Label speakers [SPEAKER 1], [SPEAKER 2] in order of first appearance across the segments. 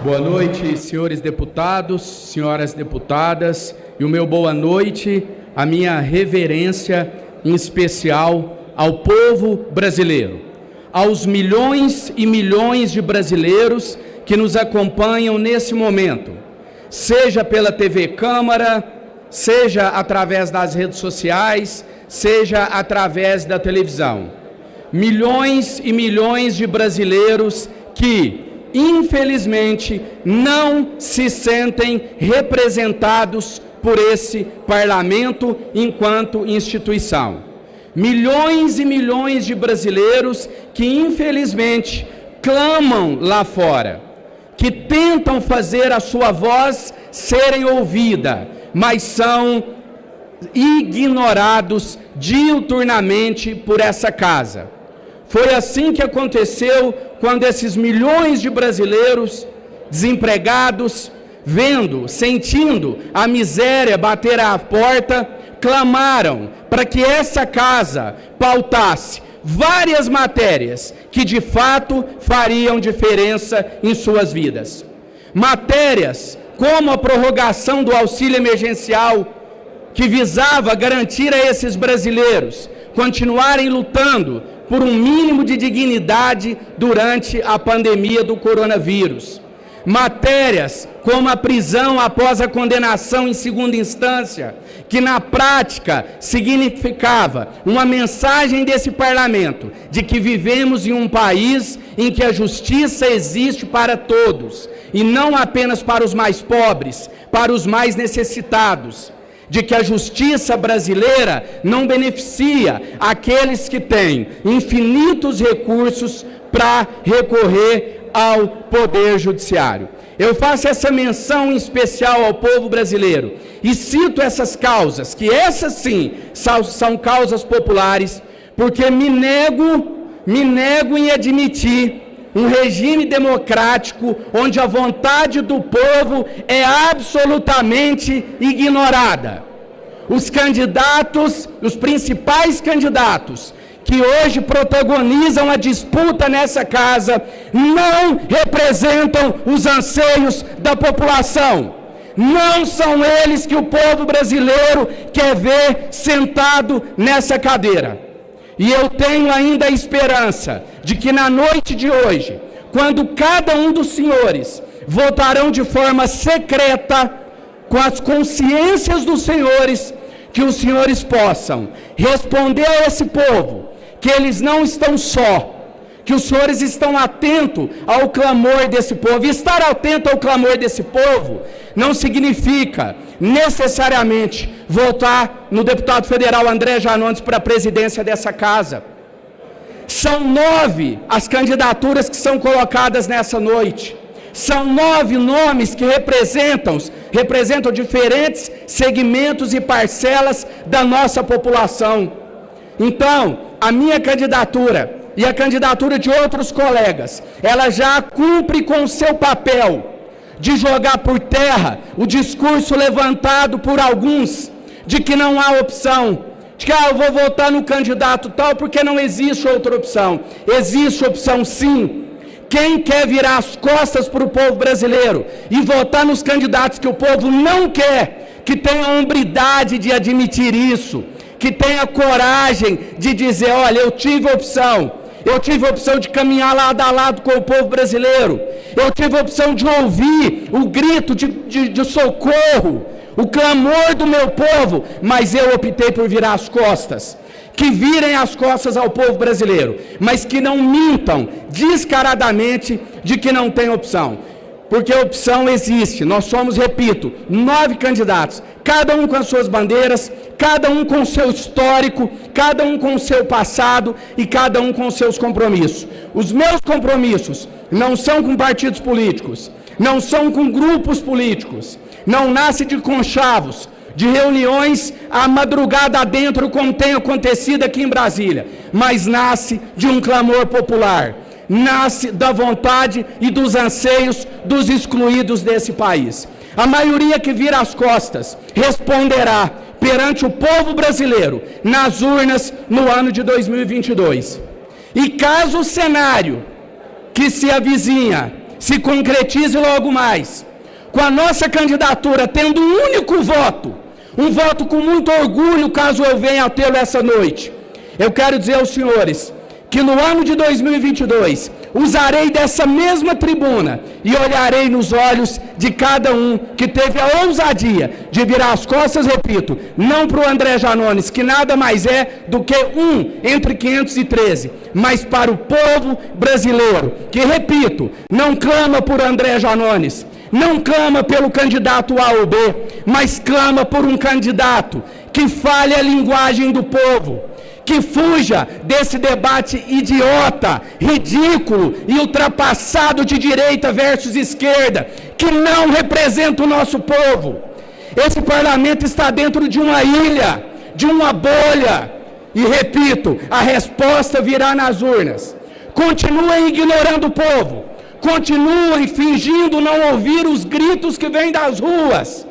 [SPEAKER 1] Boa noite, senhores deputados, senhoras deputadas, e o meu boa noite, a minha reverência em especial ao povo brasileiro, aos milhões e milhões de brasileiros que nos acompanham nesse momento, seja pela TV Câmara, seja através das redes sociais, seja através da televisão. Milhões e milhões de brasileiros que, infelizmente, não se sentem representados por esse parlamento enquanto instituição. Milhões e milhões de brasileiros que, infelizmente, clamam lá fora, que tentam fazer a sua voz serem ouvida, mas são ignorados diuturnamente por essa casa. Foi assim que aconteceu quando esses milhões de brasileiros desempregados, vendo, sentindo a miséria bater à porta, clamaram para que essa casa pautasse várias matérias que de fato fariam diferença em suas vidas. Matérias como a prorrogação do auxílio emergencial, que visava garantir a esses brasileiros continuarem lutando por um mínimo de dignidade durante a pandemia do coronavírus. Matérias como a prisão após a condenação em segunda instância, que na prática significava uma mensagem desse parlamento de que vivemos em um país em que a justiça existe para todos, e não apenas para os mais pobres, para os mais necessitados, de que a justiça brasileira não beneficia aqueles que têm infinitos recursos para recorrer ao Poder Judiciário. Eu faço essa menção em especial ao povo brasileiro e cito essas causas, que essas sim são causas populares, porque me nego em admitir um regime democrático onde a vontade do povo é absolutamente ignorada. Os candidatos, os principais candidatos que hoje protagonizam a disputa nessa casa, não representam os anseios da população. Não são eles que o povo brasileiro quer ver sentado nessa cadeira. E eu tenho ainda a esperança de que na noite de hoje, quando cada um dos senhores votarão de forma secreta, com as consciências dos senhores, que os senhores possam responder a esse povo, que eles não estão só, que os senhores estão atentos ao clamor desse povo. E estar atento ao clamor desse povo não significa necessariamente votar no deputado federal André Janones para a presidência dessa casa. São 9 as candidaturas que são colocadas nessa noite. São 9 nomes que representam diferentes segmentos e parcelas da nossa população. Então, a minha candidatura e a candidatura de outros colegas, ela já cumpre com o seu papel de jogar por terra o discurso levantado por alguns de que não há opção, de que eu vou votar no candidato tal porque não existe outra opção. Existe opção sim. Quem quer virar as costas para o povo brasileiro e votar nos candidatos que o povo não quer, que tenha a hombridade de admitir isso, que tenha coragem de dizer, olha, eu tive a opção de caminhar lado a lado com o povo brasileiro, eu tive a opção de ouvir o grito de socorro, o clamor do meu povo, mas eu optei por virar as costas. Que virem as costas ao povo brasileiro, mas que não mintam descaradamente de que não tem opção. Porque a opção existe. Nós somos, repito, 9 candidatos, cada um com as suas bandeiras, cada um com o seu histórico, cada um com o seu passado e cada um com os seus compromissos. Os meus compromissos não são com partidos políticos, não são com grupos políticos, não nasce de conchavos, de reuniões à madrugada adentro, como tem acontecido aqui em Brasília, mas nasce de um clamor popular, nasce da vontade e dos anseios dos excluídos desse país. A maioria que vira as costas responderá perante o povo brasileiro nas urnas no ano de 2022. E caso o cenário que se avizinha se concretize logo mais, com a nossa candidatura tendo um único voto, um voto com muito orgulho, caso eu venha a tê-lo essa noite. Eu quero dizer aos senhores que no ano de 2022, usarei dessa mesma tribuna e olharei nos olhos de cada um que teve a ousadia de virar as costas, repito, não para o André Janones, que nada mais é do que um entre 513, mas para o povo brasileiro, que, repito, não clama por André Janones, não clama pelo candidato A ou B, mas clama por um candidato que fale a linguagem do povo, que fuja desse debate idiota, ridículo e ultrapassado de direita versus esquerda, que não representa o nosso povo. Esse parlamento está dentro de uma ilha, de uma bolha. E repito, a resposta virá nas urnas. Continuem ignorando o povo, continuem fingindo não ouvir os gritos que vêm das ruas.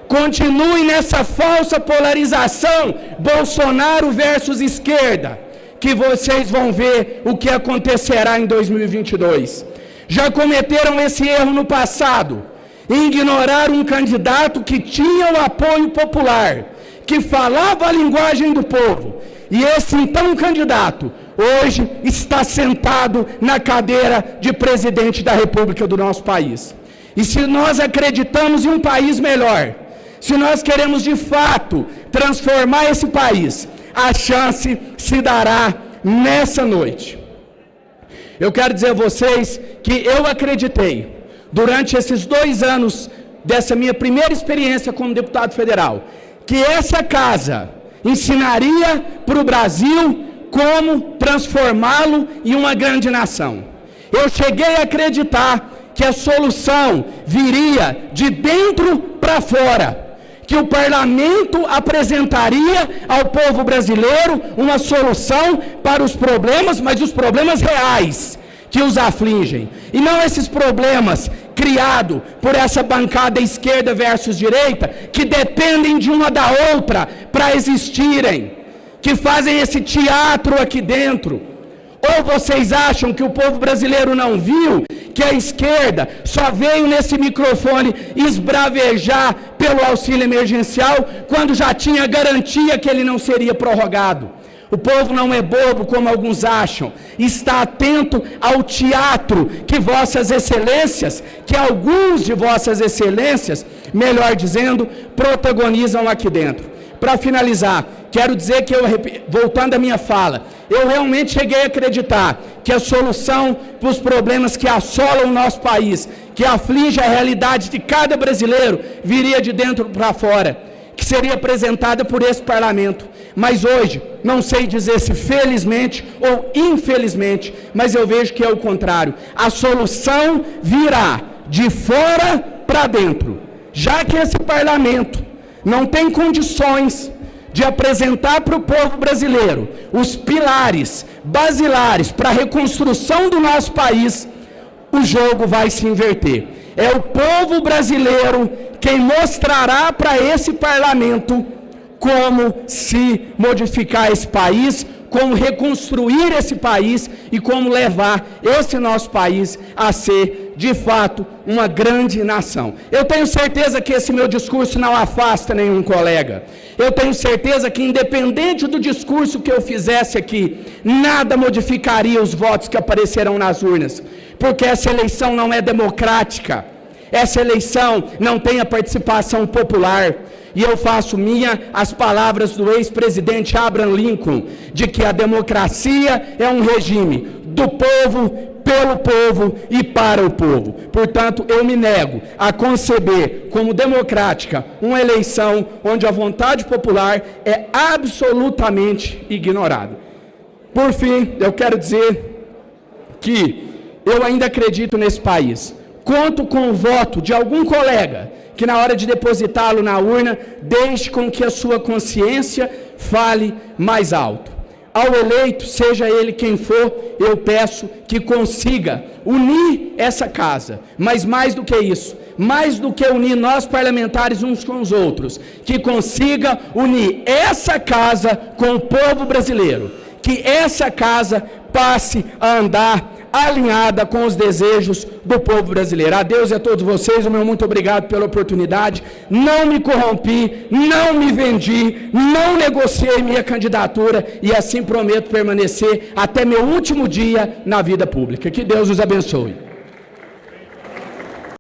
[SPEAKER 1] Continuem nessa falsa polarização, Bolsonaro versus esquerda, que vocês vão ver o que acontecerá em 2022. Já cometeram esse erro no passado, ignorar um candidato que tinha o apoio popular, que falava a linguagem do povo. E esse então candidato, hoje, está sentado na cadeira de presidente da República do nosso país. E se nós acreditamos em um país melhor, se nós queremos de fato transformar esse país, a chance se dará nessa noite. Eu quero dizer a vocês que eu acreditei, durante esses 2 anos dessa minha primeira experiência como deputado federal, que essa casa ensinaria para o Brasil como transformá-lo em uma grande nação. Eu cheguei a acreditar que a solução viria de dentro para fora, que o parlamento apresentaria ao povo brasileiro uma solução para os problemas, mas os problemas reais que os afligem, e não esses problemas criados por essa bancada esquerda versus direita, que dependem de uma da outra para existirem, que fazem esse teatro aqui dentro. Ou vocês acham que o povo brasileiro não viu que a esquerda só veio nesse microfone esbravejar pelo auxílio emergencial quando já tinha garantia que ele não seria prorrogado? O povo não é bobo, como alguns acham. Está atento ao teatro que vossas excelências, que alguns de vossas excelências, melhor dizendo, protagonizam aqui dentro. Para finalizar, quero dizer que, voltando à minha fala, eu realmente cheguei a acreditar que a solução para os problemas que assolam o nosso país, que aflige a realidade de cada brasileiro, viria de dentro para fora, que seria apresentada por esse parlamento. Mas hoje, não sei dizer se felizmente ou infelizmente, mas eu vejo que é o contrário. A solução virá de fora para dentro, já que esse parlamento não tem condições de apresentar para o povo brasileiro os pilares basilares para a reconstrução do nosso país, o jogo vai se inverter. É o povo brasileiro quem mostrará para esse parlamento como se modificar esse país, como reconstruir esse país e como levar esse nosso país a ser, de fato, uma grande nação. Eu tenho certeza que esse meu discurso não afasta nenhum colega. Eu tenho certeza que, independente do discurso que eu fizesse aqui, nada modificaria os votos que aparecerão nas urnas, porque essa eleição não é democrática. Essa eleição não tem a participação popular. E eu faço minha as palavras do ex-presidente Abraham Lincoln, de que a democracia é um regime do povo, pelo povo e para o povo. Portanto, eu me nego a conceber como democrática uma eleição onde a vontade popular é absolutamente ignorada. Por fim, eu quero dizer que eu ainda acredito nesse país. Conto com o voto de algum colega que, na hora de depositá-lo na urna, deixe com que a sua consciência fale mais alto. Ao eleito, seja ele quem for, eu peço que consiga unir essa casa, mas mais do que isso, mais do que unir nós parlamentares uns com os outros, que consiga unir essa casa com o povo brasileiro, que essa casa passe a andar alinhada com os desejos do povo brasileiro. A Deus e a todos vocês, o meu muito obrigado pela oportunidade. Não me corrompi, não me vendi, não negociei minha candidatura e assim prometo permanecer até meu último dia na vida pública. Que Deus os abençoe.